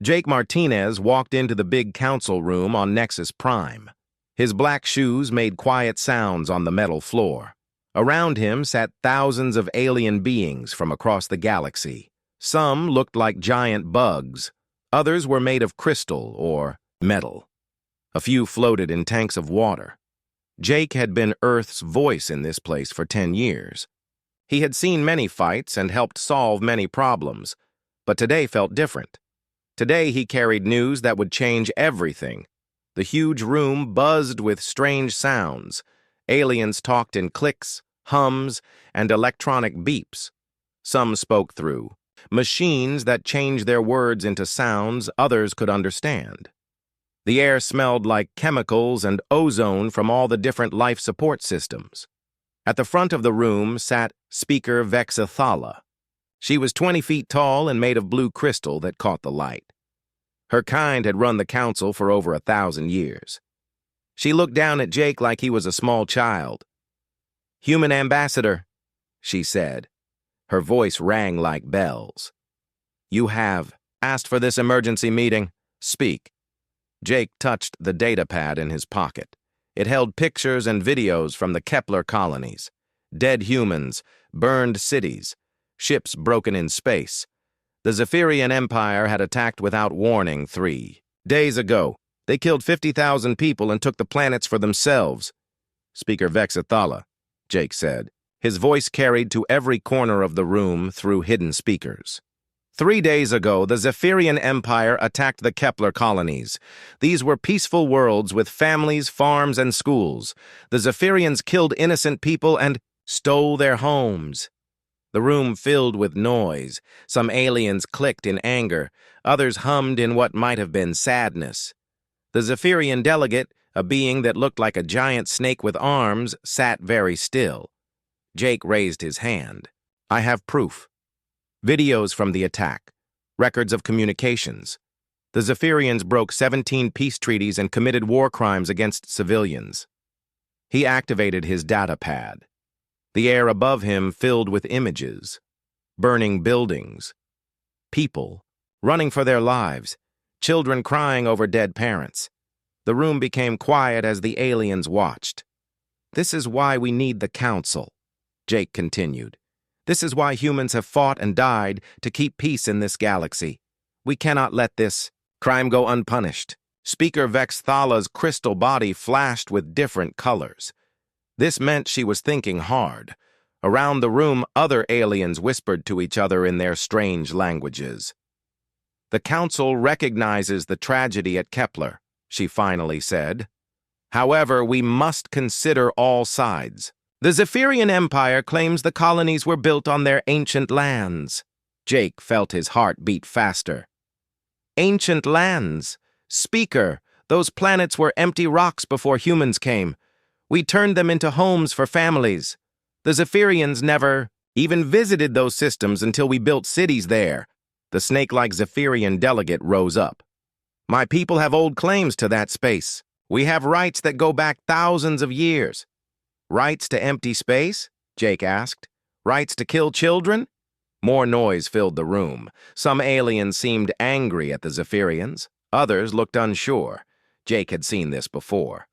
Jake Martinez walked into the big council room on Nexus Prime. His black shoes made quiet sounds on the metal floor. Around him sat thousands of alien beings from across the galaxy. Some looked like giant bugs. Others were made of crystal or metal. A few floated in tanks of water. Jake had been Earth's voice in this place for 10 years. He had seen many fights and helped solve many problems, but today felt different. Today he carried news that would change everything. The huge room buzzed with strange sounds. Aliens talked in clicks, hums, and electronic beeps. Some spoke through machines that changed their words into sounds others could understand. The air smelled like chemicals and ozone from all the different life support systems. At the front of the room sat Speaker Vexathala. She was 20 feet tall and made of blue crystal that caught the light. Her kind had run the council for over 1,000 years. She looked down at Jake like he was a small child. "Human ambassador," she said. Her voice rang like bells. "You have asked for this emergency meeting. Speak." Jake touched the data pad in his pocket. It held pictures and videos from the Kepler colonies. Dead humans, burned cities, ships broken in space. The Zephyrian Empire had attacked without warning 3 days ago. They killed 50,000 people and took the planets for themselves. "Speaker Vexathala," Jake said. His voice carried to every corner of the room through hidden speakers. 3 days ago, the Zephyrian Empire attacked the Kepler colonies. These were peaceful worlds with families, farms, and schools. The Zephyrians killed innocent people and stole their homes. The room filled with noise. Some aliens clicked in anger. Others hummed in what might have been sadness. The Zephyrian delegate, a being that looked like a giant snake with arms, sat very still. Jake raised his hand. "I have proof. Videos from the attack. Records of communications. The Zephyrians broke 17 peace treaties and committed war crimes against civilians." He activated his data pad. The air above him filled with images. Burning buildings. People running for their lives. Children crying over dead parents. The room became quiet as the aliens watched. "This is why we need the council," Jake continued. "This is why humans have fought and died to keep peace in this galaxy. We cannot let this crime go unpunished." Speaker Vexthala's crystal body flashed with different colors. This meant she was thinking hard. Around the room, other aliens whispered to each other in their strange languages. "The council recognizes the tragedy at Kepler," she finally said. "However, we must consider all sides. The Zephyrian Empire claims the colonies were built on their ancient lands." Jake felt his heart beat faster. "Ancient lands. Speaker, those planets were empty rocks before humans came. We turned them into homes for families. The Zephyrians never even visited those systems until we built cities there." The snake-like Zephyrian delegate rose up. "My people have old claims to that space. We have rights that go back thousands of years." "Rights to empty space?" Jake asked. "Rights to kill children?" More noise filled the room. Some aliens seemed angry at the Zephyrians. Others looked unsure. Jake had seen this before.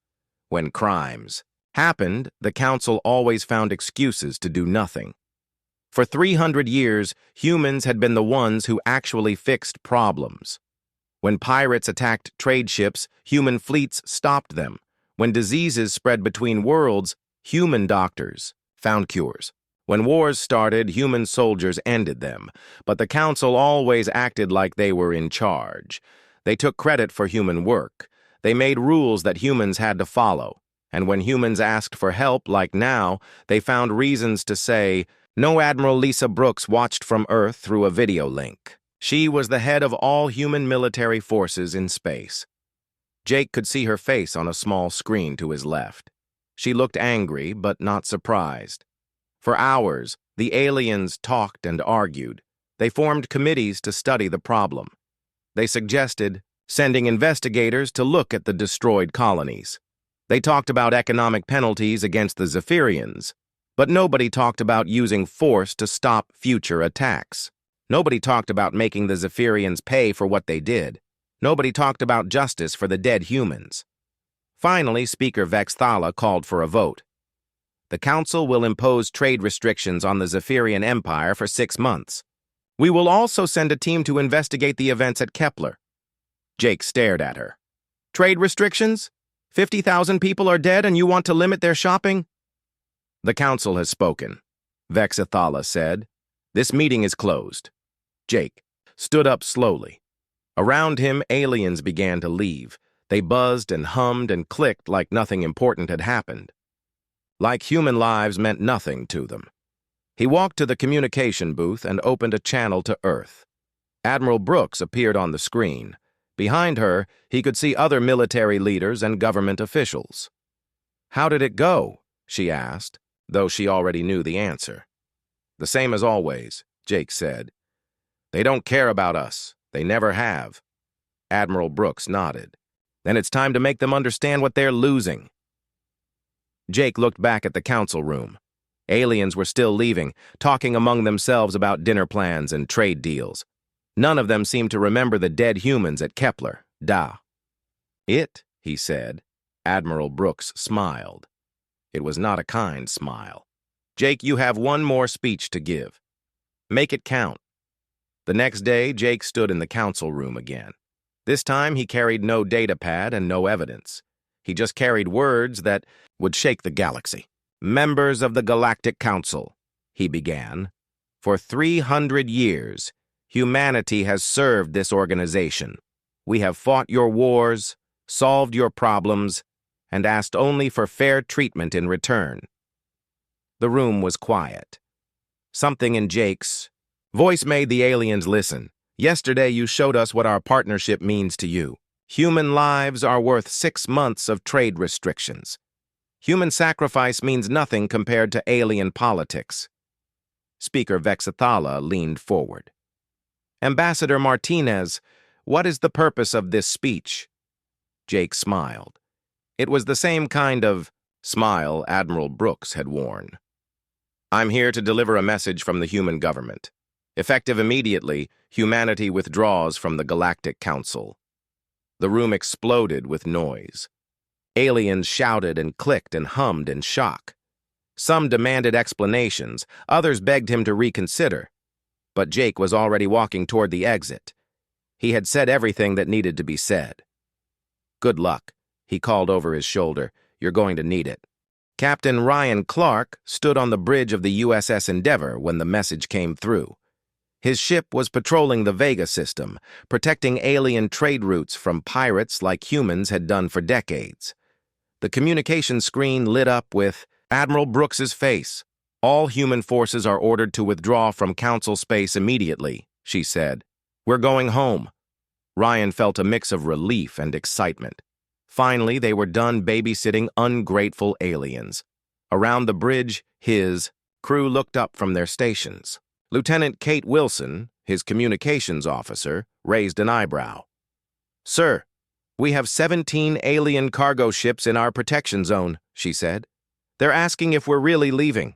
When crimes happened, the council always found excuses to do nothing. For 300 years, humans had been the ones who actually fixed problems. When pirates attacked trade ships, human fleets stopped them. When diseases spread between worlds, human doctors found cures. When wars started, human soldiers ended them. But the council always acted like they were in charge. They took credit for human work. They made rules that humans had to follow. And when humans asked for help, like now, they found reasons to say, "No." Admiral Lisa Brooks watched from Earth through a video link. She was the head of all human military forces in space. Jake could see her face on a small screen to his left. She looked angry, but not surprised. For hours, the aliens talked and argued. They formed committees to study the problem. They suggested sending investigators to look at the destroyed colonies. They talked about economic penalties against the Zephyrians, but nobody talked about using force to stop future attacks. Nobody talked about making the Zephyrians pay for what they did. Nobody talked about justice for the dead humans. Finally, Speaker Vexthala called for a vote. The Council will impose trade restrictions on the Zephyrian Empire for 6 months. We will also send a team to investigate the events at Kepler. Jake stared at her. Trade restrictions? 50,000 people are dead and you want to limit their shopping? The Council has spoken, Vexthala said. This meeting is closed. Jake stood up slowly. Around him, aliens began to leave. They buzzed and hummed and clicked like nothing important had happened. Like human lives meant nothing to them. He walked to the communication booth and opened a channel to Earth. Admiral Brooks appeared on the screen. Behind her, he could see other military leaders and government officials. How did it go? She asked, though she already knew the answer. The same as always, Jake said. They don't care about us. They never have. Admiral Brooks nodded. Then it's time to make them understand what they're losing. Jake looked back at the council room. Aliens were still leaving, talking among themselves about dinner plans and trade deals. None of them seemed to remember the dead humans at Kepler. He said. Admiral Brooks smiled. It was not a kind smile. Jake, you have one more speech to give. Make it count. The next day, Jake stood in the council room again. This time, he carried no data pad and no evidence. He just carried words that would shake the galaxy. Members of the Galactic Council, he began. For 300 years, humanity has served this organization. We have fought your wars, solved your problems, and asked only for fair treatment in return. The room was quiet. Something in Jake's voice made the aliens listen. Yesterday you showed us what our partnership means to you. Human lives are worth 6 months of trade restrictions. Human sacrifice means nothing compared to alien politics. Speaker Vexthala leaned forward. Ambassador Martinez, what is the purpose of this speech? Jake smiled. It was the same kind of smile Admiral Brooks had worn. I'm here to deliver a message from the human government. Effective immediately, humanity withdraws from the Galactic Council. The room exploded with noise. Aliens shouted and clicked and hummed in shock. Some demanded explanations, others begged him to reconsider. But Jake was already walking toward the exit. He had said everything that needed to be said. Good luck, he called over his shoulder. You're going to need it. Captain Ryan Clark stood on the bridge of the USS Endeavour when the message came through. His ship was patrolling the Vega system, protecting alien trade routes from pirates like humans had done for decades. The communication screen lit up with Admiral Brooks's face. All human forces are ordered to withdraw from Council space immediately, she said. We're going home. Ryan felt a mix of relief and excitement. Finally, they were done babysitting ungrateful aliens. Around the bridge, his crew looked up from their stations. Lieutenant Kate Wilson, his communications officer, raised an eyebrow. Sir, we have 17 alien cargo ships in our protection zone, she said. They're asking if we're really leaving.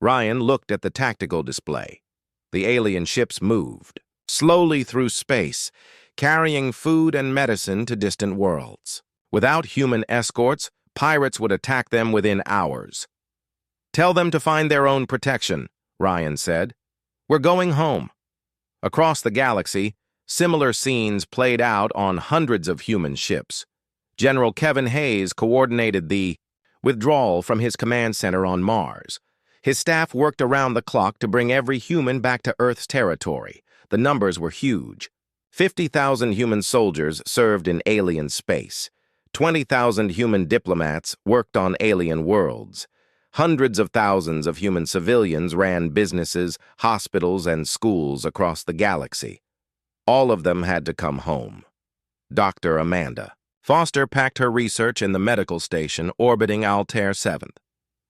Ryan looked at the tactical display. The alien ships moved, slowly through space, carrying food and medicine to distant worlds. Without human escorts, pirates would attack them within hours. Tell them to find their own protection, Ryan said. We're going home. Across the galaxy, similar scenes played out on hundreds of human ships. General Kevin Hayes coordinated the withdrawal from his command center on Mars. His staff worked around the clock to bring every human back to Earth's territory. The numbers were huge. 50,000 human soldiers served in alien space. 20,000 human diplomats worked on alien worlds. Hundreds of thousands of human civilians ran businesses, hospitals, and schools across the galaxy. All of them had to come home. Dr. Amanda Foster packed her research in the medical station orbiting Altair 7th.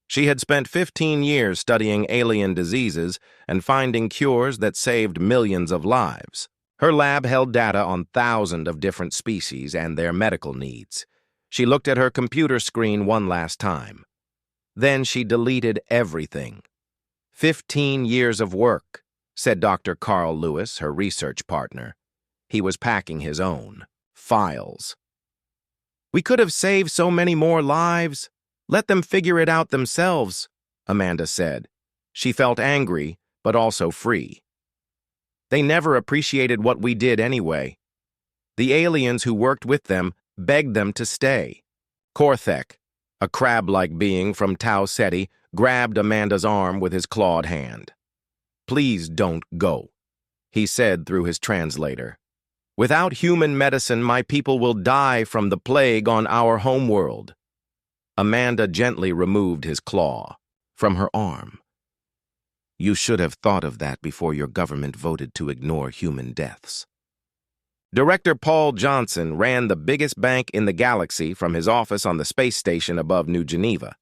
She had spent 15 years studying alien diseases and finding cures that saved millions of lives. Her lab held data on thousands of different species and their medical needs. She looked at her computer screen one last time. Then she deleted everything. 15 years of work, said Dr. Carl Lewis, her research partner. He was packing his own files. "We could have saved so many more lives. Let them figure it out themselves," Amanda said. She felt angry, but also free. They never appreciated what we did anyway. The aliens who worked with them begged them to stay. Korthek, a crab-like being from Tau Ceti, grabbed Amanda's arm with his clawed hand. "Please don't go," he said through his translator. "Without human medicine, my people will die from the plague on our homeworld." Amanda gently removed his claw from her arm. "You should have thought of that before your government voted to ignore human deaths." Director Paul Johnson ran the biggest bank in the galaxy from his office on the space station above New Geneva.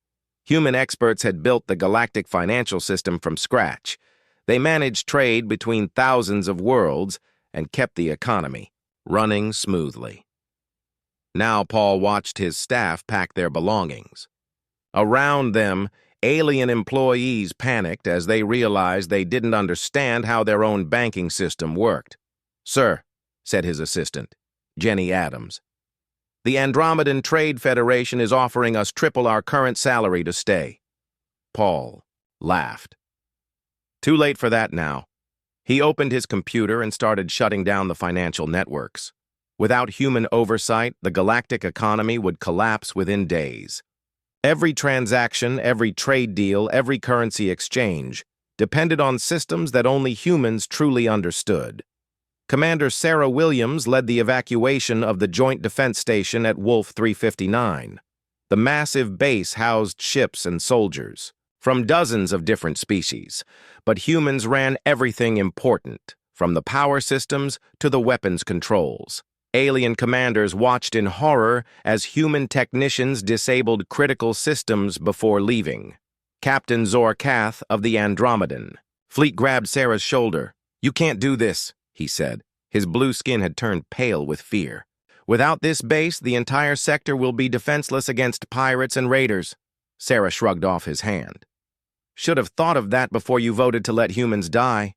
Human experts had built the galactic financial system from scratch. They managed trade between thousands of worlds and kept the economy running smoothly. Now Paul watched his staff pack their belongings. Around them, alien employees panicked as they realized they didn't understand how their own banking system worked. "Sir," said his assistant, Jenny Adams, "the Andromedan Trade Federation is offering us triple our current salary to stay." Paul laughed. Too late for that now. He opened his computer and started shutting down the financial networks. Without human oversight, the galactic economy would collapse within days. Every transaction, every trade deal, every currency exchange depended on systems that only humans truly understood. Commander Sarah Williams led the evacuation of the Joint Defense Station at Wolf 359. The massive base housed ships and soldiers from dozens of different species, but humans ran everything important, from the power systems to the weapons controls. Alien commanders watched in horror as human technicians disabled critical systems before leaving. Captain Zorkath of the Andromedan. Fleet grabbed Sarah's shoulder. "You can't do this," he said. His blue skin had turned pale with fear. "Without this base, the entire sector will be defenseless against pirates and raiders." Sarah shrugged off his hand. "Should have thought of that before you voted to let humans die."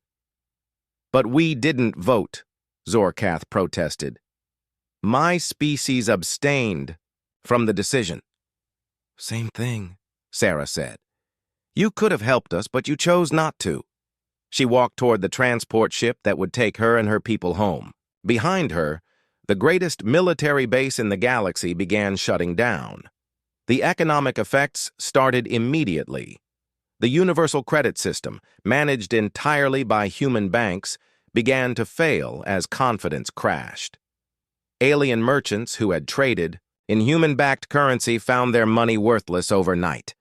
"But we didn't vote," Zorkath protested. "My species abstained from the decision." "Same thing," Sarah said. "You could have helped us, but you chose not to." She walked toward the transport ship that would take her and her people home. Behind her, the greatest military base in the galaxy began shutting down. The economic effects started immediately. The universal credit system, managed entirely by human banks, began to fail as confidence crashed. Alien merchants who had traded in human-backed currency found their money worthless overnight.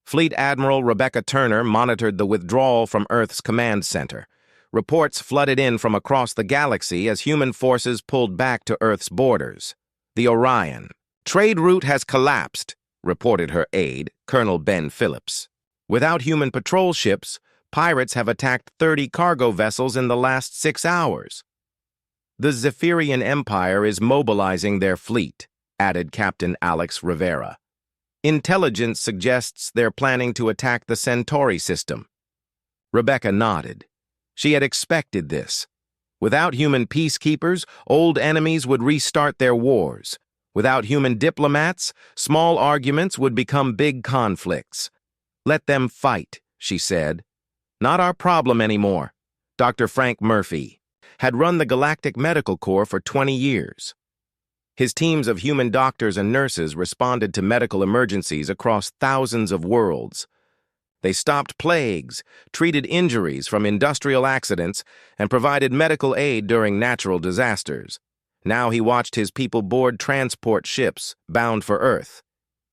Fleet Admiral Rebecca Turner monitored the withdrawal from Earth's command center. Reports flooded in from across the galaxy as human forces pulled back to Earth's borders. The Orion trade route has collapsed, reported her aide, Colonel Ben Phillips. Without human patrol ships, pirates have attacked 30 cargo vessels in the last 6 hours. The Zephyrian Empire is mobilizing their fleet, added Captain Alex Rivera. Intelligence suggests they're planning to attack the Centauri system. Rebecca nodded. She had expected this. Without human peacekeepers, old enemies would restart their wars. Without human diplomats, small arguments would become big conflicts. "Let them fight," she said. "Not our problem anymore." Dr. Frank Murphy had run the Galactic Medical Corps for 20 years. His teams of human doctors and nurses responded to medical emergencies across thousands of worlds. They stopped plagues, treated injuries from industrial accidents, and provided medical aid during natural disasters. Now he watched his people board transport ships bound for Earth.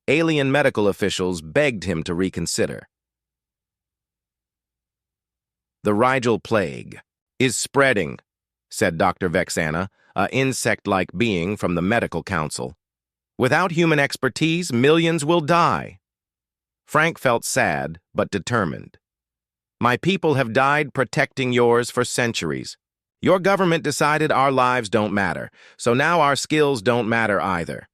Alien medical officials begged him to reconsider. "The Rigel plague is spreading," said Dr. Vexana, an insect-like being from the Medical Council. "Without human expertise, millions will die." Frank felt sad, but determined. "My people have died protecting yours for centuries. Your government decided our lives don't matter, so now our skills don't matter either."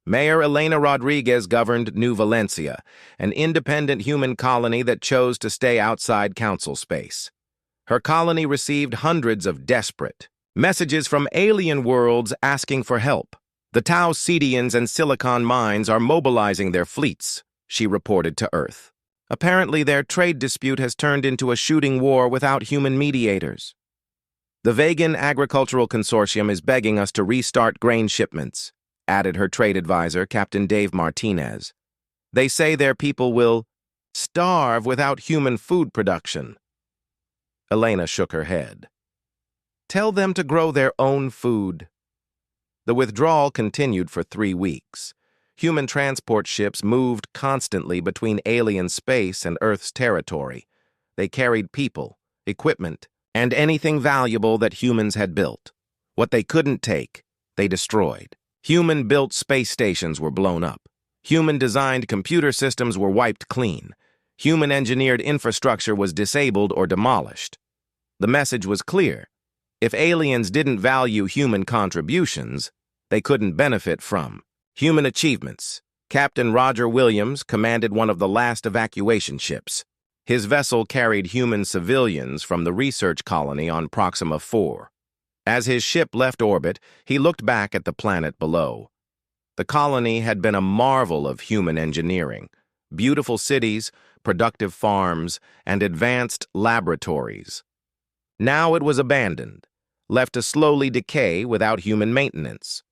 Mayor Elena Rodriguez governed New Valencia, an independent human colony that chose to stay outside council space. Her colony received hundreds of desperate messages from alien worlds asking for help. The Tau Cetians and Silicon mines are mobilizing their fleets, she reported to Earth. Apparently, their trade dispute has turned into a shooting war without human mediators. The Vegan Agricultural Consortium is begging us to restart grain shipments, added her trade advisor, Captain Dave Martinez. They say their people will starve without human food production. Elena shook her head. Tell them to grow their own food. The withdrawal continued for 3 weeks. Human transport ships moved constantly between alien space and Earth's territory. They carried people, equipment, and anything valuable that humans had built. What they couldn't take, they destroyed. Human-built space stations were blown up. Human-designed computer systems were wiped clean. Human-engineered infrastructure was disabled or demolished. The message was clear. If aliens didn't value human contributions, they couldn't benefit from human achievements. Captain Roger Williams commanded one of the last evacuation ships. His vessel carried human civilians from the research colony on Proxima 4. As his ship left orbit, he looked back at the planet below. The colony had been a marvel of human engineering. Beautiful cities, productive farms, and advanced laboratories. Now it was abandoned, left to slowly decay without human maintenance.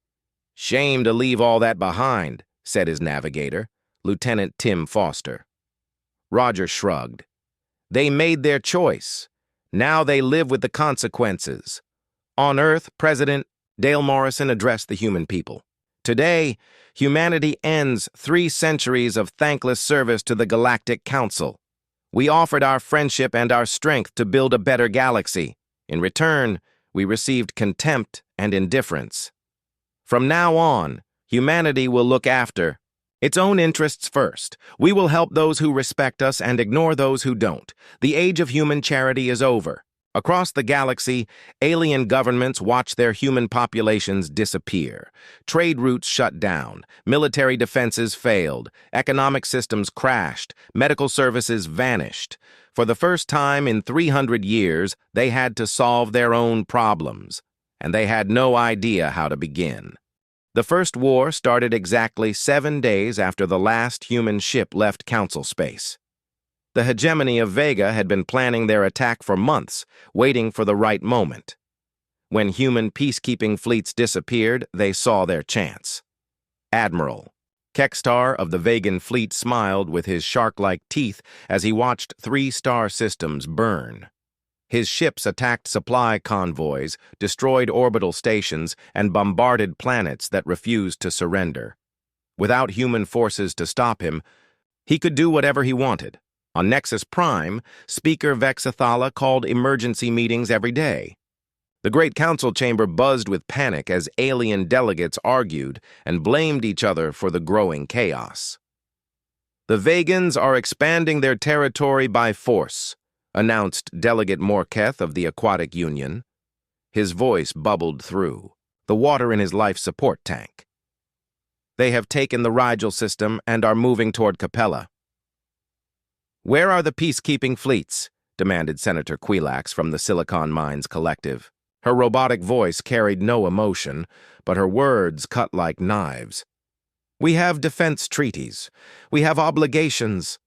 Shame to leave all that behind, said his navigator, Lieutenant Tim Foster. Roger shrugged. They made their choice. Now they live with the consequences. On Earth, President Dale Morrison addressed the human people. Today, humanity ends 3 centuries of thankless service to the Galactic Council. We offered our friendship and our strength to build a better galaxy. In return, we received contempt and indifference. From now on, humanity will look after its own interests first. We will help those who respect us and ignore those who don't. The age of human charity is over. Across the galaxy, alien governments watch their human populations disappear. Trade routes shut down, military defenses failed, economic systems crashed, medical services vanished. For the first time in 300 years, they had to solve their own problems, and they had no idea how to begin. The first war started exactly 7 days after the last human ship left Council space. The hegemony of Vega had been planning their attack for months, waiting for the right moment. When human peacekeeping fleets disappeared, they saw their chance. Admiral Kekstar of the Vegan fleet smiled with his shark-like teeth as he watched 3 star systems burn. His ships attacked supply convoys, destroyed orbital stations, and bombarded planets that refused to surrender. Without human forces to stop him, he could do whatever he wanted. On Nexus Prime, Speaker Vexathala called emergency meetings every day. The Great Council chamber buzzed with panic as alien delegates argued and blamed each other for the growing chaos. The Vegans are expanding their territory by force, announced Delegate Morketh of the Aquatic Union. His voice bubbled through, the water in his life support tank. They have taken the Rigel system and are moving toward Capella. Where are the peacekeeping fleets? Demanded Senator Quilax from the Silicon Mines Collective. Her robotic voice carried no emotion, but her words cut like knives. We have defense treaties. We have obligations.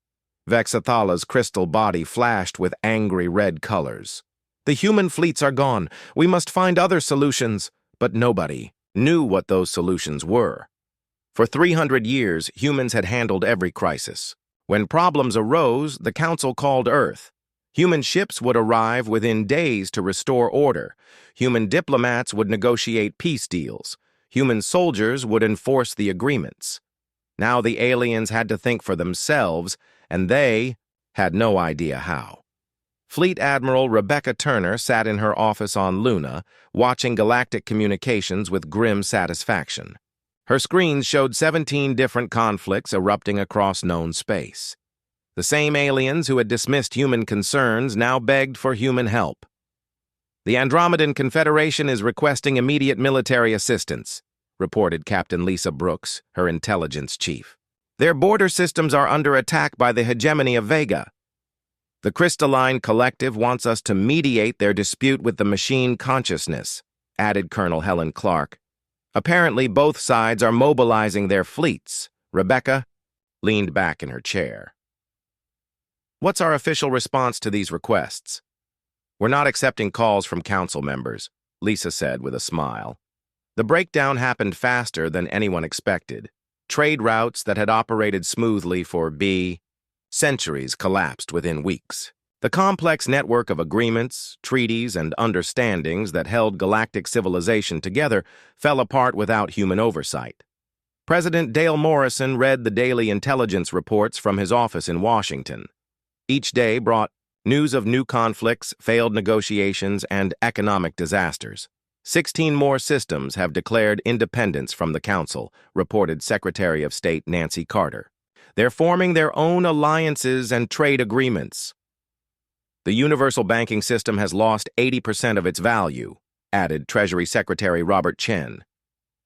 Vexathala's crystal body flashed with angry red colors. The human fleets are gone. We must find other solutions. But nobody knew what those solutions were. For 300 years, humans had handled every crisis. When problems arose, the Council called Earth. Human ships would arrive within days to restore order. Human diplomats would negotiate peace deals. Human soldiers would enforce the agreements. Now the aliens had to think for themselves, and they had no idea how. Fleet Admiral Rebecca Turner sat in her office on Luna, watching galactic communications with grim satisfaction. Her screens showed 17 different conflicts erupting across known space. The same aliens who had dismissed human concerns now begged for human help. The Andromedan Confederation is requesting immediate military assistance, reported Captain Lisa Brooks, her intelligence chief. Their border systems are under attack by the hegemony of Vega. The Crystalline Collective wants us to mediate their dispute with the machine consciousness, added Colonel Helen Clark. Apparently, both sides are mobilizing their fleets. Rebecca leaned back in her chair. What's our official response to these requests? We're not accepting calls from council members, Lisa said with a smile. The breakdown happened faster than anyone expected. Trade routes that had operated smoothly for centuries collapsed within weeks. The complex network of agreements, treaties, and understandings that held galactic civilization together fell apart without human oversight. President Dale Morrison read the daily intelligence reports from his office in Washington. Each day brought news of new conflicts, failed negotiations, and economic disasters. 16 more systems have declared independence from the Council, reported Secretary of State Nancy Carter. They're forming their own alliances and trade agreements. The universal banking system has lost 80% of its value, added Treasury Secretary Robert Chen.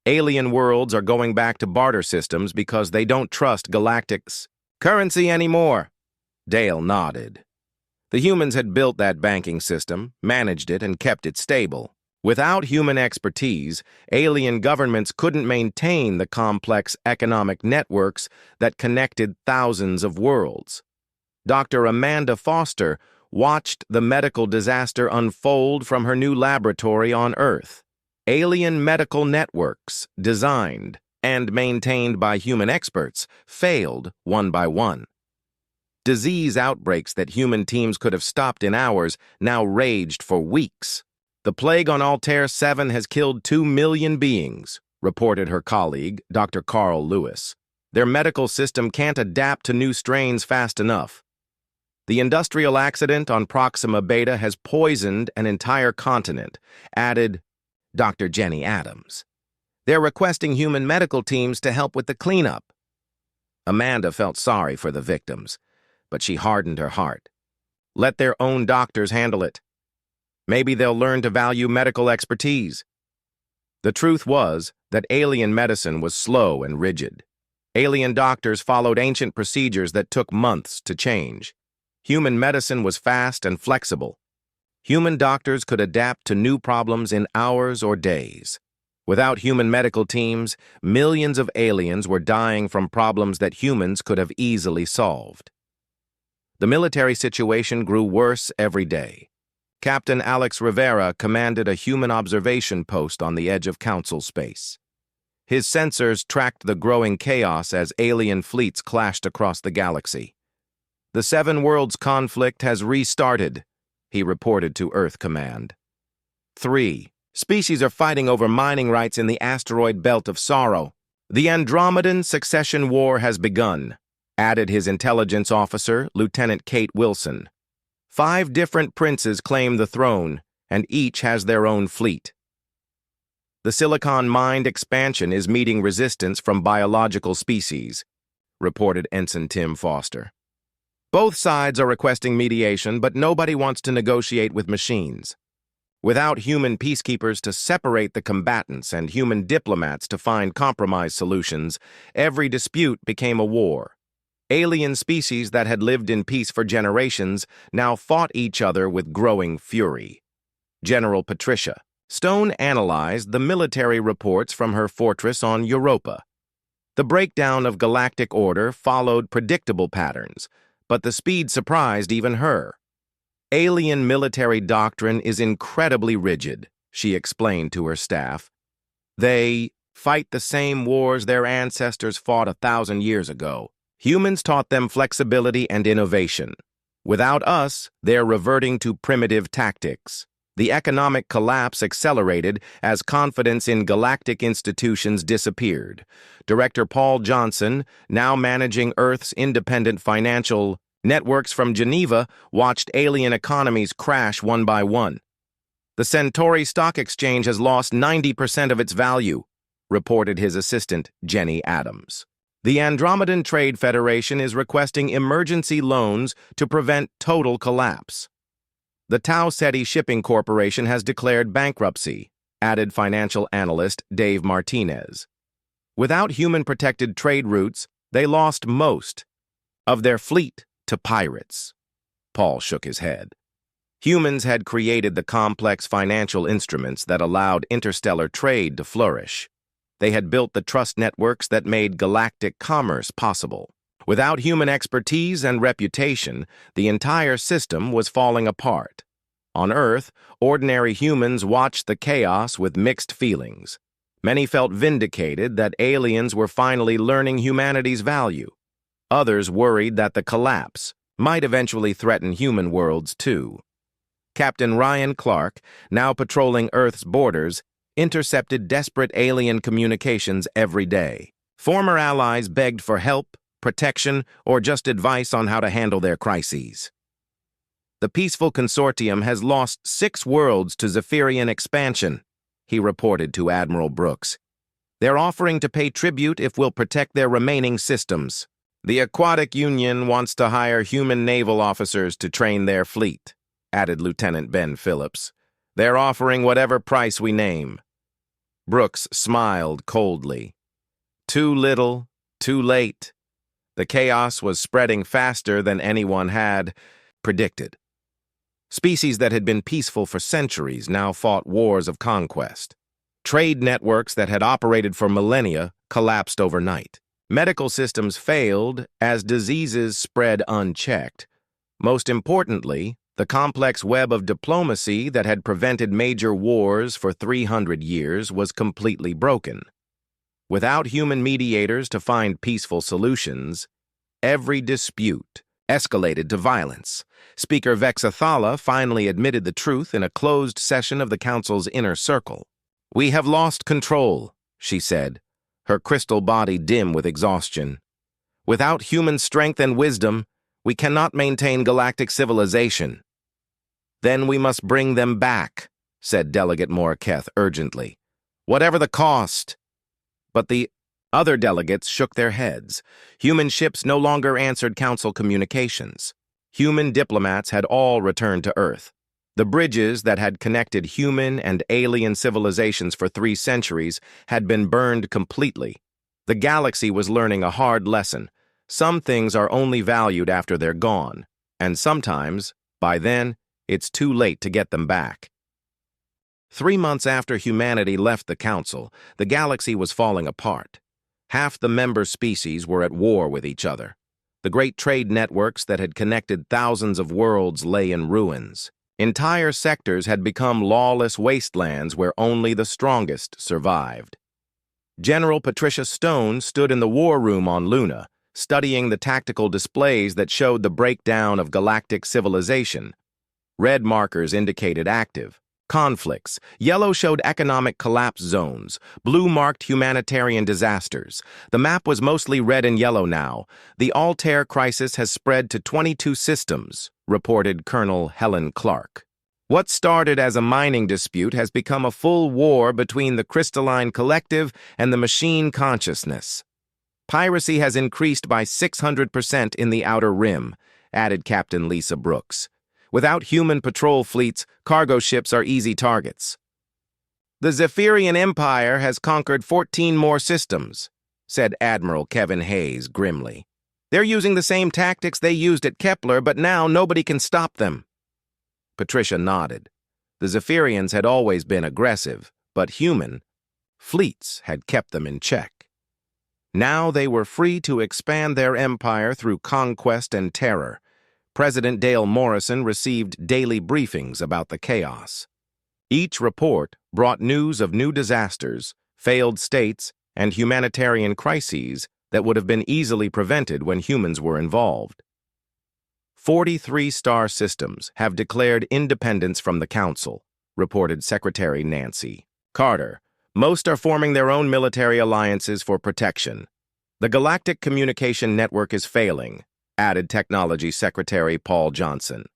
Alien worlds are going back to barter systems because they don't trust Galactic's currency anymore. Dale nodded. The humans had built that banking system, managed it, and kept it stable. Without human expertise, alien governments couldn't maintain the complex economic networks that connected thousands of worlds. Dr. Amanda Foster watched the medical disaster unfold from her new laboratory on Earth. Alien medical networks, designed and maintained by human experts, failed one by one. Disease outbreaks that human teams could have stopped in hours now raged for weeks. The plague on Altair 7 has killed 2 million beings, reported her colleague, Dr. Carl Lewis. Their medical system can't adapt to new strains fast enough. The industrial accident on Proxima Beta has poisoned an entire continent, added Dr. Jenny Adams. They're requesting human medical teams to help with the cleanup. Amanda felt sorry for the victims, but she hardened her heart. Let their own doctors handle it. Maybe they'll learn to value medical expertise. The truth was that alien medicine was slow and rigid. Alien doctors followed ancient procedures that took months to change. Human medicine was fast and flexible. Human doctors could adapt to new problems in hours or days. Without human medical teams, millions of aliens were dying from problems that humans could have easily solved. The military situation grew worse every day. Captain Alex Rivera commanded a human observation post on the edge of Council space. His sensors tracked the growing chaos as alien fleets clashed across the galaxy. The Seven Worlds conflict has restarted, he reported to Earth Command. 3. Species are fighting over mining rights in the asteroid belt of Sorrow. The Andromedan succession war has begun, added his intelligence officer, Lieutenant Kate Wilson. 5 different princes claim the throne, and each has their own fleet. The Silicon Mind expansion is meeting resistance from biological species, reported Ensign Tim Foster. Both sides are requesting mediation, but nobody wants to negotiate with machines. Without human peacekeepers to separate the combatants and human diplomats to find compromise solutions, every dispute became a war. Alien species that had lived in peace for generations now fought each other with growing fury. General Patricia Stone analyzed the military reports from her fortress on Europa. The breakdown of galactic order followed predictable patterns, but the speed surprised even her. Alien military doctrine is incredibly rigid, she explained to her staff. They fight the same wars their ancestors fought 1,000 years ago. Humans taught them flexibility and innovation. Without us, they're reverting to primitive tactics. The economic collapse accelerated as confidence in galactic institutions disappeared. Director Paul Johnson, now managing Earth's independent financial networks from Geneva, watched alien economies crash one by one. The Centauri Stock Exchange has lost 90% of its value, reported his assistant, Jenny Adams. The Andromedan Trade Federation is requesting emergency loans to prevent total collapse. The Tau Ceti Shipping Corporation has declared bankruptcy, added financial analyst Dave Martinez. Without human-protected trade routes, they lost most of their fleet to pirates. Paul shook his head. Humans had created the complex financial instruments that allowed interstellar trade to flourish. They had built the trust networks that made galactic commerce possible. Without human expertise and reputation, the entire system was falling apart. On Earth, ordinary humans watched the chaos with mixed feelings. Many felt vindicated that aliens were finally learning humanity's value. Others worried that the collapse might eventually threaten human worlds too. Captain Ryan Clark, now patrolling Earth's borders, intercepted desperate alien communications every day. Former allies begged for help, protection, or just advice on how to handle their crises. The peaceful consortium has lost 6 worlds to Zephyrian expansion, he reported to Admiral Brooks. They're offering to pay tribute if we'll protect their remaining systems. The Aquatic Union wants to hire human naval officers to train their fleet, added Lieutenant Ben Phillips. They're offering whatever price we name. Brooks smiled coldly. Too little, too late. The chaos was spreading faster than anyone had predicted. Species that had been peaceful for centuries now fought wars of conquest. Trade networks that had operated for millennia collapsed overnight. Medical systems failed as diseases spread unchecked. Most importantly, the complex web of diplomacy that had prevented major wars for 300 years was completely broken. Without human mediators to find peaceful solutions, every dispute escalated to violence. Speaker Vexathala finally admitted the truth in a closed session of the Council's inner circle. "We have lost control," she said, her crystal body dim with exhaustion. "Without human strength and wisdom, we cannot maintain galactic civilization." "Then we must bring them back," said Delegate Morketh urgently. "Whatever the cost." But the other delegates shook their heads. Human ships no longer answered Council communications. Human diplomats had all returned to Earth. The bridges that had connected human and alien civilizations for 3 centuries had been burned completely. The galaxy was learning a hard lesson. Some things are only valued after they're gone, and sometimes, by then, it's too late to get them back. 3 months after humanity left the Council, the galaxy was falling apart. Half the member species were at war with each other. The great trade networks that had connected thousands of worlds lay in ruins. Entire sectors had become lawless wastelands where only the strongest survived. General Patricia Stone stood in the war room on Luna, studying the tactical displays that showed the breakdown of galactic civilization. Red markers indicated active conflicts, yellow showed economic collapse zones, blue marked humanitarian disasters. The map was mostly red and yellow now. The Altair crisis has spread to 22 systems, reported Colonel Helen Clark. What started as a mining dispute has become a full war between the crystalline collective and the machine consciousness. Piracy has increased by 600% in the Outer Rim, added Captain Lisa Brooks. Without human patrol fleets, cargo ships are easy targets. "The Zephyrian Empire has conquered 14 more systems," said Admiral Kevin Hayes grimly. "They're using the same tactics they used at Kepler, but now nobody can stop them." Patricia nodded. The Zephyrians had always been aggressive, but human fleets had kept them in check. Now they were free to expand their empire through conquest and terror. President Dale Morrison received daily briefings about the chaos. Each report brought news of new disasters, failed states, and humanitarian crises that would have been easily prevented when humans were involved. 43 star systems have declared independence from the Council, reported Secretary Nancy Carter. Most are forming their own military alliances for protection. The Galactic Communication Network is failing, added Technology Secretary Paul Johnson.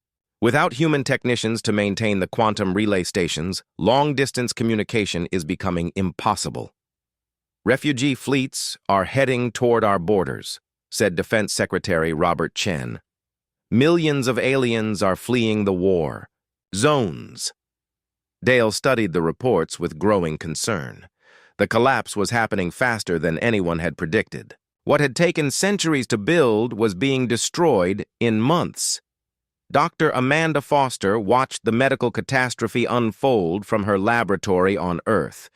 Without human technicians to maintain the quantum relay stations, long-distance communication is becoming impossible. Refugee fleets are heading toward our borders, said Defense Secretary Robert Chen. Millions of aliens are fleeing the war zones. Dale studied the reports with growing concern. The collapse was happening faster than anyone had predicted. What had taken centuries to build was being destroyed in months. Dr. Amanda Foster watched the medical catastrophe unfold from her laboratory on Earth.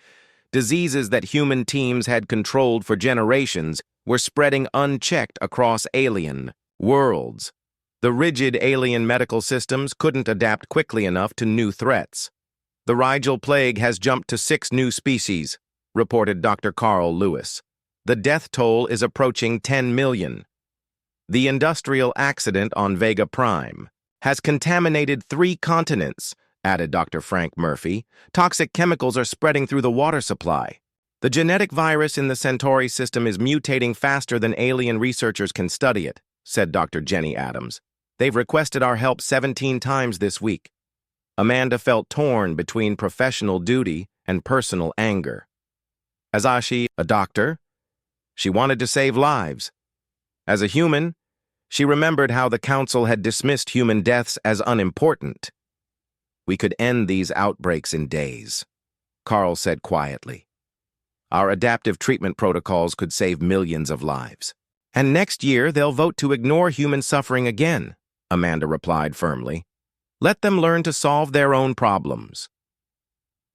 Diseases that human teams had controlled for generations were spreading unchecked across alien worlds. The rigid alien medical systems couldn't adapt quickly enough to new threats. The Rigel plague has jumped to 6 new species, reported Dr. Carl Lewis. The death toll is approaching 10 million. The industrial accident on Vega Prime has contaminated 3 continents, added Dr. Frank Murphy. Toxic chemicals are spreading through the water supply. The genetic virus in the Centauri system is mutating faster than alien researchers can study it, said Dr. Jenny Adams. They've requested our help 17 times this week. Amanda felt torn between professional duty and personal anger. As Ashi, a doctor, she wanted to save lives. As a human, she remembered how the Council had dismissed human deaths as unimportant. We could end these outbreaks in days, Carl said quietly. Our adaptive treatment protocols could save millions of lives. And next year, they'll vote to ignore human suffering again, Amanda replied firmly. Let them learn to solve their own problems.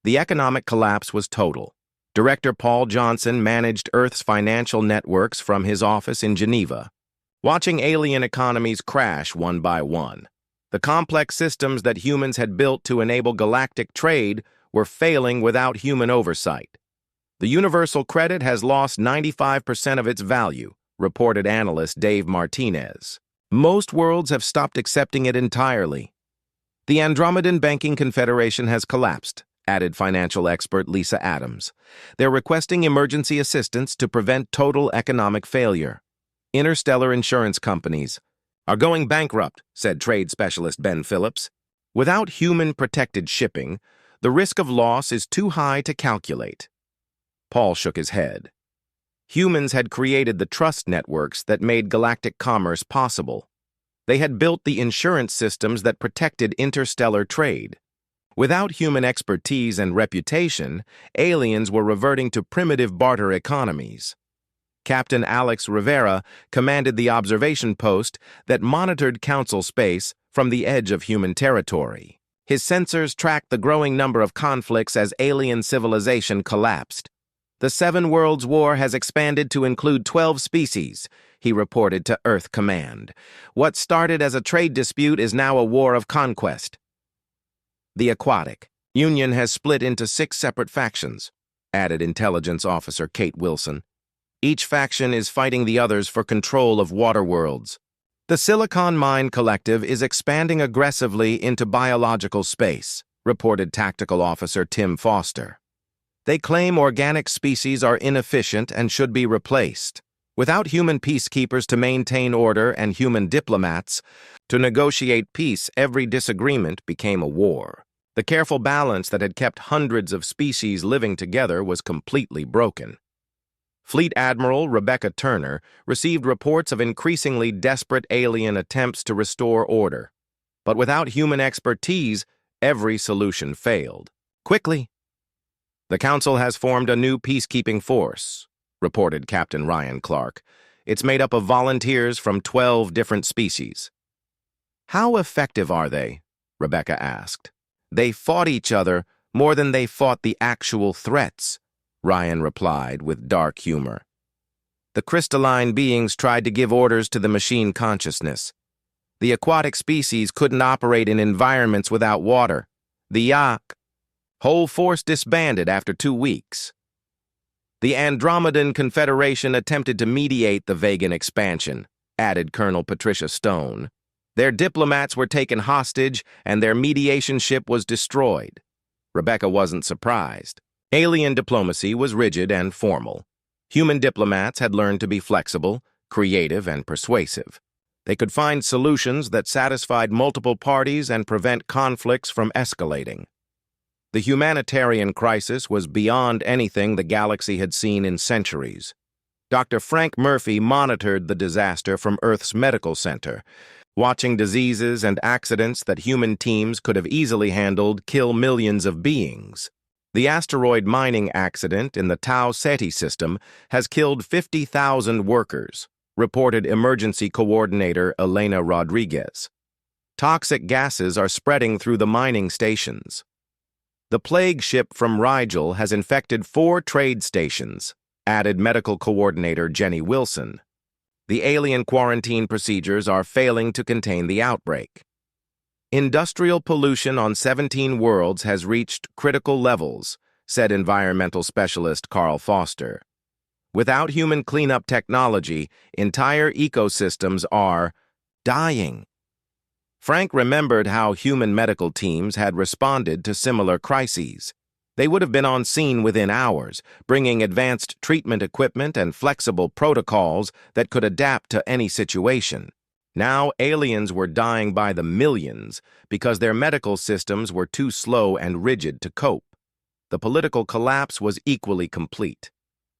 The economic collapse was total. Director Paul Johnson managed Earth's financial networks from his office in Geneva, watching alien economies crash one by one. The complex systems that humans had built to enable galactic trade were failing without human oversight. The universal credit has lost 95% of its value, reported analyst Dave Martinez. Most worlds have stopped accepting it entirely. The Andromedan Banking Confederation has collapsed, added financial expert Lisa Adams. They're requesting emergency assistance to prevent total economic failure. Interstellar insurance companies are going bankrupt, said trade specialist Ben Phillips. Without human-protected shipping, the risk of loss is too high to calculate. Paul shook his head. Humans had created the trust networks that made galactic commerce possible. They had built the insurance systems that protected interstellar trade. Without human expertise and reputation, aliens were reverting to primitive barter economies. Captain Alex Rivera commanded the observation post that monitored Council space from the edge of human territory. His sensors tracked the growing number of conflicts as alien civilization collapsed. The Seven Worlds War has expanded to include 12 species, he reported to Earth Command. What started as a trade dispute is now a war of conquest. The Aquatic Union has split into 6 separate factions, added Intelligence Officer Kate Wilson. Each faction is fighting the others for control of water worlds. The Silicon Mine Collective is expanding aggressively into biological space, reported Tactical Officer Tim Foster. They claim organic species are inefficient and should be replaced. Without human peacekeepers to maintain order and human diplomats to negotiate peace, every disagreement became a war. The careful balance that had kept hundreds of species living together was completely broken. Fleet Admiral Rebecca Turner received reports of increasingly desperate alien attempts to restore order. But without human expertise, every solution failed. Quickly, the Council has formed a new peacekeeping force, reported Captain Ryan Clark. It's made up of volunteers from 12 different species. How effective are they? Rebecca asked. They fought each other more than they fought the actual threats, Ryan replied with dark humor. The crystalline beings tried to give orders to the machine consciousness. The aquatic species couldn't operate in environments without water. The whole force disbanded after 2 weeks. The Andromedan Confederation attempted to mediate the Vegan expansion, added Colonel Patricia Stone. Their diplomats were taken hostage and their mediation ship was destroyed. Rebecca wasn't surprised. Alien diplomacy was rigid and formal. Human diplomats had learned to be flexible, creative, and persuasive. They could find solutions that satisfied multiple parties and prevent conflicts from escalating. The humanitarian crisis was beyond anything the galaxy had seen in centuries. Dr. Frank Murphy monitored the disaster from Earth's medical center, watching diseases and accidents that human teams could have easily handled kill millions of beings. The asteroid mining accident in the Tau Ceti system has killed 50,000 workers, reported Emergency Coordinator Elena Rodriguez. Toxic gases are spreading through the mining stations. The plague ship from Rigel has infected 4 trade stations, added medical coordinator Jenny Wilson. The alien quarantine procedures are failing to contain the outbreak. Industrial pollution on 17 worlds has reached critical levels, said environmental specialist Carl Foster. Without human cleanup technology, entire ecosystems are dying. Frank remembered how human medical teams had responded to similar crises. They would have been on scene within hours, bringing advanced treatment equipment and flexible protocols that could adapt to any situation. Now, aliens were dying by the millions because their medical systems were too slow and rigid to cope. The political collapse was equally complete.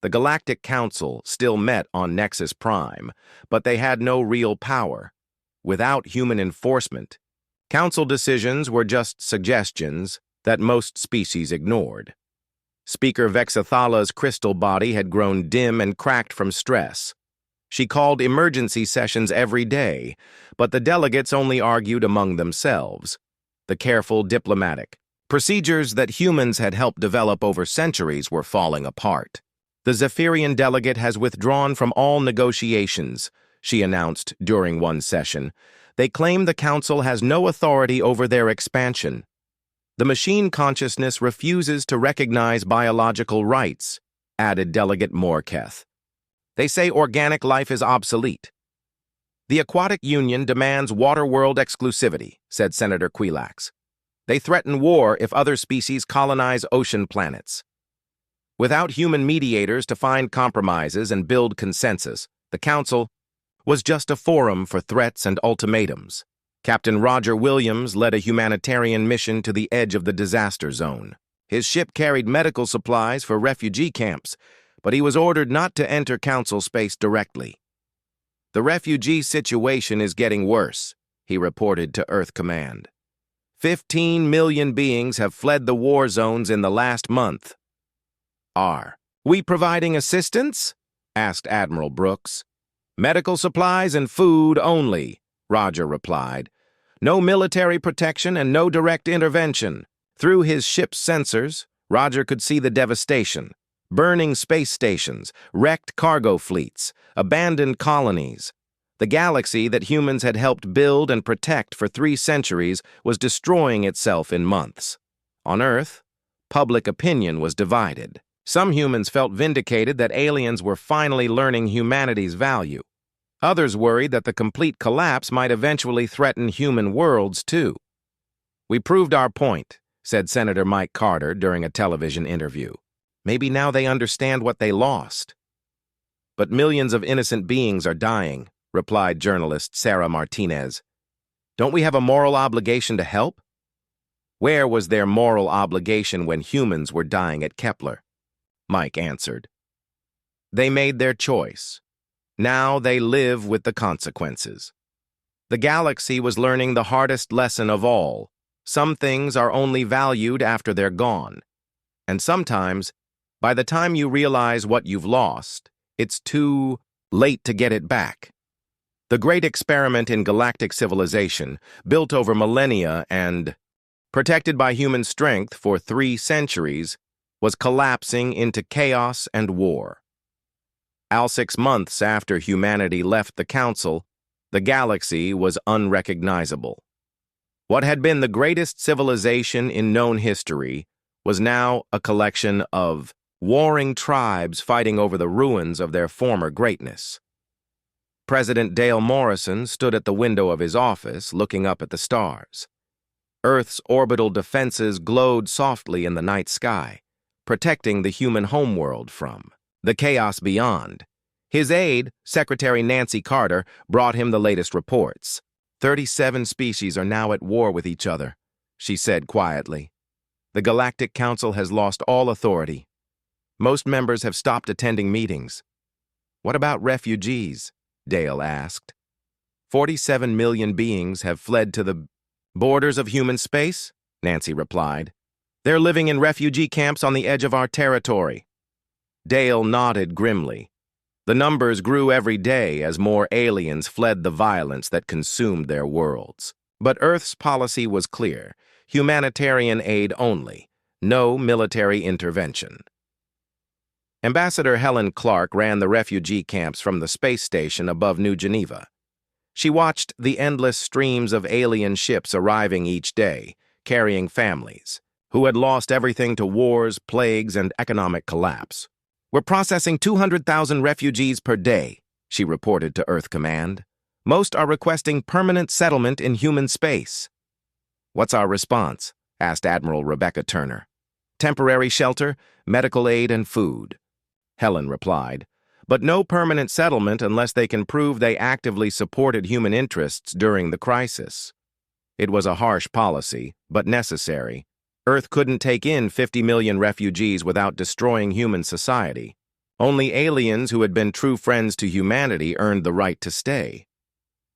The Galactic Council still met on Nexus Prime, but they had no real power. Without human enforcement, Council decisions were just suggestions that most species ignored. Speaker Vexathala's crystal body had grown dim and cracked from stress. She called emergency sessions every day, but the delegates only argued among themselves. The careful, diplomatic procedures that humans had helped develop over centuries were falling apart. The Zephyrian delegate has withdrawn from all negotiations, she announced during one session. They claim the Council has no authority over their expansion. The machine consciousness refuses to recognize biological rights, added Delegate Morketh. They say organic life is obsolete. The Aquatic Union demands water-world exclusivity, said Senator Quilax. They threaten war if other species colonize ocean planets. Without human mediators to find compromises and build consensus, the Council was just a forum for threats and ultimatums. Captain Roger Williams led a humanitarian mission to the edge of the disaster zone. His ship carried medical supplies for refugee camps, but he was ordered not to enter Council space directly. The refugee situation is getting worse, he reported to Earth Command. 15 million beings have fled the war zones in the last month. Are we providing assistance? Asked Admiral Brooks. Medical supplies and food only, Roger replied. No military protection and no direct intervention. Through his ship's sensors, Roger could see the devastation. Burning space stations, wrecked cargo fleets, abandoned colonies. The galaxy that humans had helped build and protect for 3 centuries was destroying itself in months. On Earth, public opinion was divided. Some humans felt vindicated that aliens were finally learning humanity's value. Others worried that the complete collapse might eventually threaten human worlds, too. We proved our point, said Senator Mike Carter during a television interview. Maybe now they understand what they lost. But millions of innocent beings are dying, replied journalist Sarah Martinez. Don't we have a moral obligation to help? Where was their moral obligation when humans were dying at Kepler? Mike answered. They made their choice. Now they live with the consequences. The galaxy was learning the hardest lesson of all. Some things are only valued after they're gone. And sometimes, by the time you realize what you've lost, it's too late to get it back. The great experiment in galactic civilization, built over millennia and protected by human strength for 3 centuries, was collapsing into chaos and war. 6 months after humanity left the Council, the galaxy was unrecognizable. What had been the greatest civilization in known history was now a collection of warring tribes fighting over the ruins of their former greatness. President Dale Morrison stood at the window of his office, looking up at the stars. Earth's orbital defenses glowed softly in the night sky, protecting the human homeworld from the chaos beyond. His aide, Secretary Nancy Carter, brought him the latest reports. 37 species are now at war with each other, she said quietly. The Galactic Council has lost all authority. Most members have stopped attending meetings. What about refugees? Dale asked. 47 million beings have fled to the borders of human space, Nancy replied. They're living in refugee camps on the edge of our territory. Dale nodded grimly. The numbers grew every day as more aliens fled the violence that consumed their worlds. But Earth's policy was clear: humanitarian aid only, no military intervention. Ambassador Helen Clark ran the refugee camps from the space station above New Geneva. She watched the endless streams of alien ships arriving each day, carrying families who had lost everything to wars, plagues, and economic collapse. "We're processing 200,000 refugees per day," she reported to Earth Command. "Most are requesting permanent settlement in human space." "What's our response?" asked Admiral Rebecca Turner. "Temporary shelter, medical aid, and food," Helen replied. "But no permanent settlement unless they can prove they actively supported human interests during the crisis." It was a harsh policy, but necessary. Earth couldn't take in 50 million refugees without destroying human society. Only aliens who had been true friends to humanity earned the right to stay.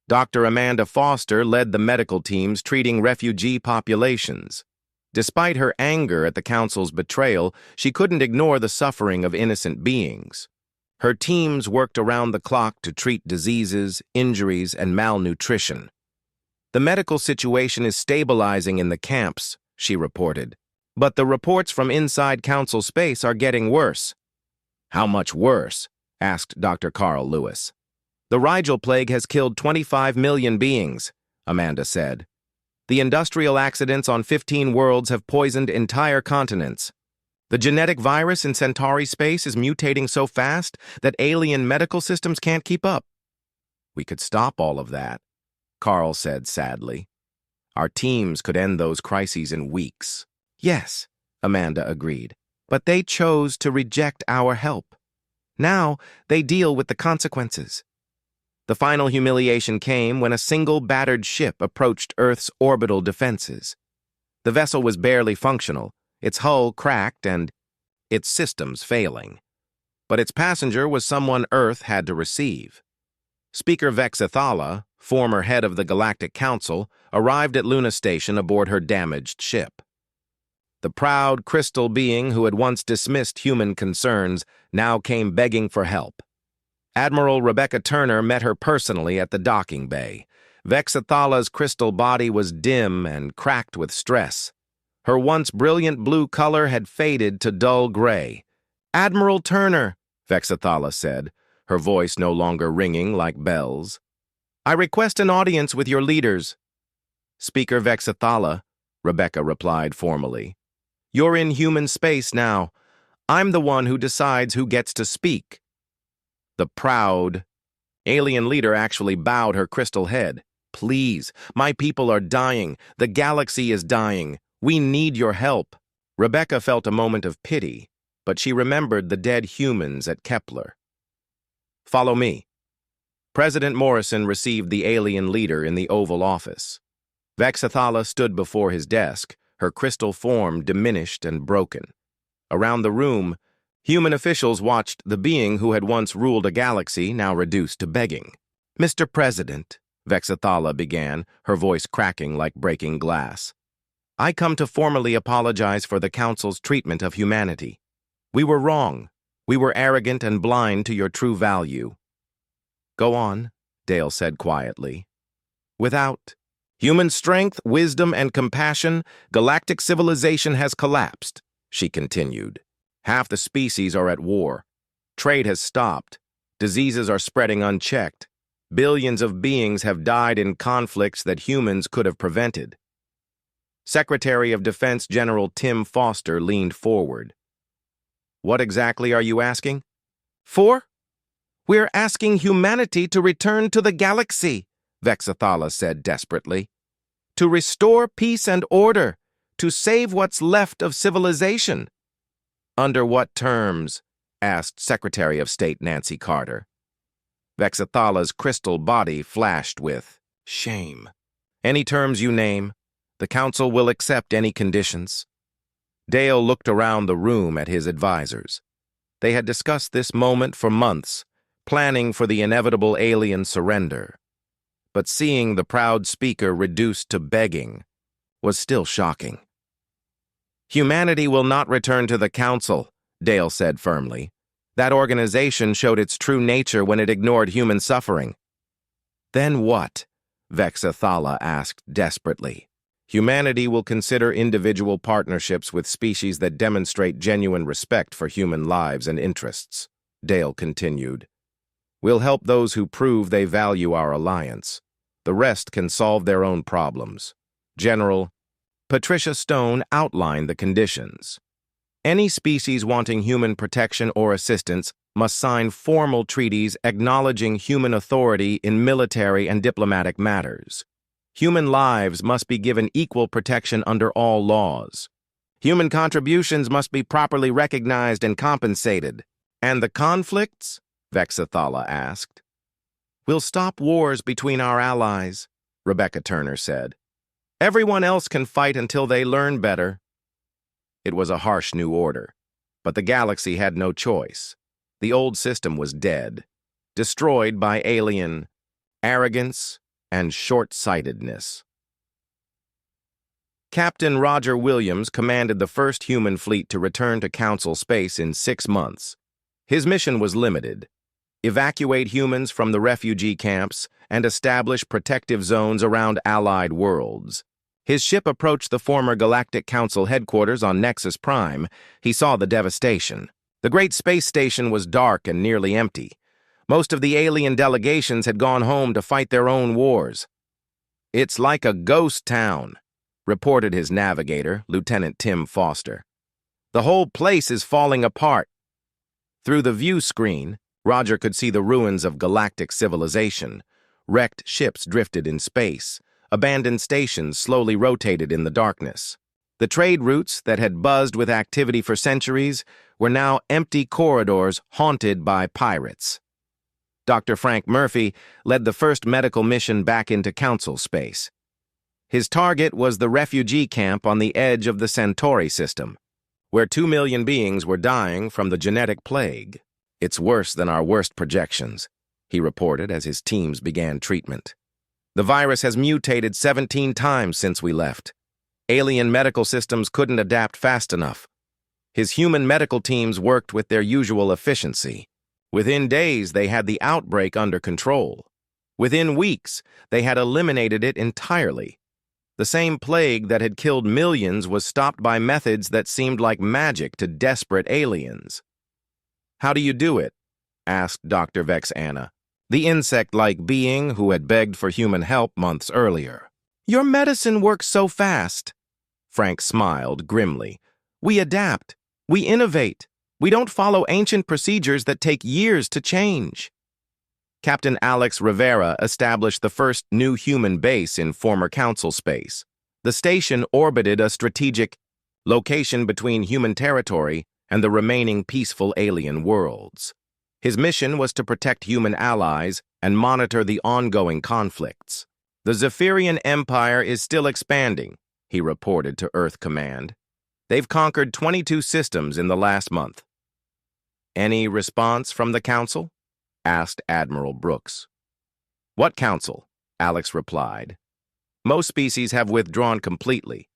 Dr. Amanda Foster led the medical teams treating refugee populations. Despite her anger at the Council's betrayal, she couldn't ignore the suffering of innocent beings. Her teams worked around the clock to treat diseases, injuries, and malnutrition. "The medical situation is stabilizing in the camps," she reported. "But the reports from inside Council space are getting worse." "How much worse?" asked Dr. Carl Lewis. "The Rigel plague has killed 25 million beings," Amanda said. "The industrial accidents on 15 worlds have poisoned entire continents. The genetic virus in Centauri space is mutating so fast that alien medical systems can't keep up." "We could stop all of that," Carl said sadly. "Our teams could end those crises in weeks." "Yes," Amanda agreed, "but they chose to reject our help. Now they deal with the consequences." The final humiliation came when a single battered ship approached Earth's orbital defenses. The vessel was barely functional, its hull cracked and its systems failing. But its passenger was someone Earth had to receive. Speaker Vexathala, former head of the Galactic Council, arrived at Luna Station aboard her damaged ship. The proud, crystal being who had once dismissed human concerns now came begging for help. Admiral Rebecca Turner met her personally at the docking bay. Vexathala's crystal body was dim and cracked with stress. Her once brilliant blue color had faded to dull gray. "Admiral Turner," Vexathala said, her voice no longer ringing like bells, "I request an audience with your leaders." "Speaker Vexathala," Rebecca replied formally. "You're in human space now. I'm the one who decides who gets to speak." The proud alien leader actually bowed her crystal head. "Please, my people are dying. The galaxy is dying. We need your help." Rebecca felt a moment of pity, but she remembered the dead humans at Kepler. "Follow me." President Morrison received the alien leader in the Oval Office. Vexathala stood before his desk, her crystal form diminished and broken. Around the room, human officials watched the being who had once ruled a galaxy now reduced to begging. "Mr. President," Vexathala began, her voice cracking like breaking glass, "I come to formally apologize for the Council's treatment of humanity. We were wrong. We were arrogant and blind to your true value." "Go on," Dale said quietly. "Without human strength, wisdom, and compassion, galactic civilization has collapsed," she continued. "Half the species are at war. Trade has stopped. Diseases are spreading unchecked. Billions of beings have died in conflicts that humans could have prevented." Secretary of Defense General Tim Foster leaned forward. "What exactly are you asking?" "For? We're asking humanity to return to the galaxy," Vexathala said desperately. "To restore peace and order, to save what's left of civilization." "Under what terms?" asked Secretary of State Nancy Carter. Vexathala's crystal body flashed with shame. "Any terms you name. The Council will accept any conditions." Dale looked around the room at his advisors. They had discussed this moment for months, planning for the inevitable alien surrender. But seeing the proud speaker reduced to begging was still shocking. "Humanity will not return to the Council," Dale said firmly. "That organization showed its true nature when it ignored human suffering." "Then what?" Vexathala asked desperately. Humanity will consider individual partnerships with species that demonstrate genuine respect for human lives and interests, Dale continued. We'll help those who prove they value our alliance. The rest can solve their own problems. General Patricia Stone outlined the conditions. Any species wanting human protection or assistance must sign formal treaties acknowledging human authority in military and diplomatic matters. Human lives must be given equal protection under all laws. Human contributions must be properly recognized and compensated. And the conflicts? Vexathala asked. We'll stop wars between our allies, Rebecca Turner said. Everyone else can fight until they learn better. It was a harsh new order, but the galaxy had no choice. The old system was dead, destroyed by alien arrogance and short-sightedness. Captain Roger Williams commanded the first human fleet to return to Council space in 6 months. His mission was limited: evacuate humans from the refugee camps and establish protective zones around allied worlds. His ship approached the former Galactic Council headquarters on Nexus Prime. He saw the devastation. The great space station was dark and nearly empty. Most of the alien delegations had gone home to fight their own wars. It's like a ghost town, reported his navigator, Lieutenant Tim Foster. The whole place is falling apart. Through the view screen, Roger could see the ruins of galactic civilization. Wrecked ships drifted in space. Abandoned stations slowly rotated in the darkness. The trade routes that had buzzed with activity for centuries were now empty corridors haunted by pirates. Dr. Frank Murphy led the first medical mission back into Council space. His target was the refugee camp on the edge of the Centauri system, where 2 million beings were dying from the genetic plague. It's worse than our worst projections, he reported as his teams began treatment. The virus has mutated 17 times since we left. Alien medical systems couldn't adapt fast enough. His human medical teams worked with their usual efficiency. Within days, they had the outbreak under control. Within weeks, they had eliminated it entirely. The same plague that had killed millions was stopped by methods that seemed like magic to desperate aliens. How do you do it? Asked Dr. Vexana, the insect-like being who had begged for human help months earlier. Your medicine works so fast. Frank smiled grimly. We adapt. We innovate. We don't follow ancient procedures that take years to change. Captain Alex Rivera established the first new human base in former Council space. The station orbited a strategic location between human territory and the remaining peaceful alien worlds. His mission was to protect human allies and monitor the ongoing conflicts. The Zephyrian Empire is still expanding, he reported to Earth Command. They've conquered 22 systems in the last month. Any response from the Council? Asked Admiral Brooks. What Council? Alex replied. Most species have withdrawn completely.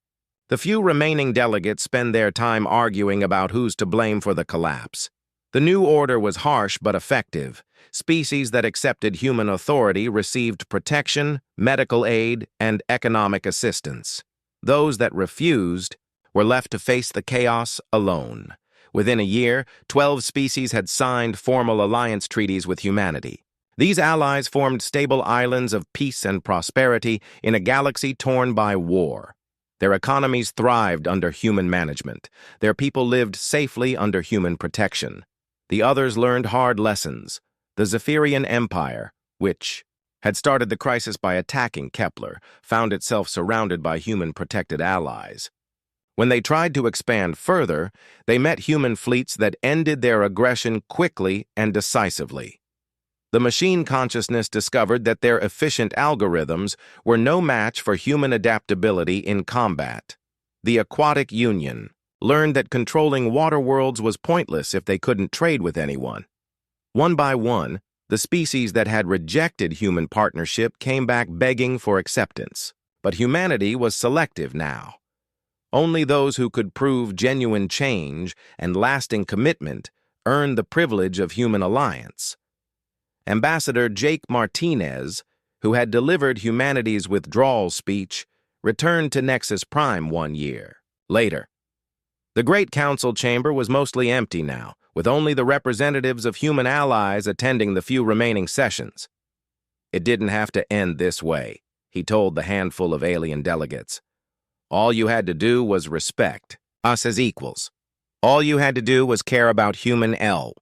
The few remaining delegates spend their time arguing about who's to blame for the collapse. The new order was harsh but effective. Species that accepted human authority received protection, medical aid, and economic assistance. Those that refused were left to face the chaos alone. Within a year, 12 species had signed formal alliance treaties with humanity. These allies formed stable islands of peace and prosperity in a galaxy torn by war. Their economies thrived under human management. Their people lived safely under human protection. The others learned hard lessons. The Zephyrian Empire, which had started the crisis by attacking Kepler, found itself surrounded by human-protected allies. When they tried to expand further, they met human fleets that ended their aggression quickly and decisively. The machine consciousness discovered that their efficient algorithms were no match for human adaptability in combat. The Aquatic Union learned that controlling water worlds was pointless if they couldn't trade with anyone. One by one, the species that had rejected human partnership came back begging for acceptance. But humanity was selective now. Only those who could prove genuine change and lasting commitment earned the privilege of human alliance. Ambassador Jake Martinez, who had delivered humanity's withdrawal speech, returned to Nexus Prime 1 year later. The Great Council chamber was mostly empty now, with only the representatives of human allies attending the few remaining sessions. It didn't have to end this way, he told the handful of alien delegates. All you had to do was respect us as equals. All you had to do was care about human L.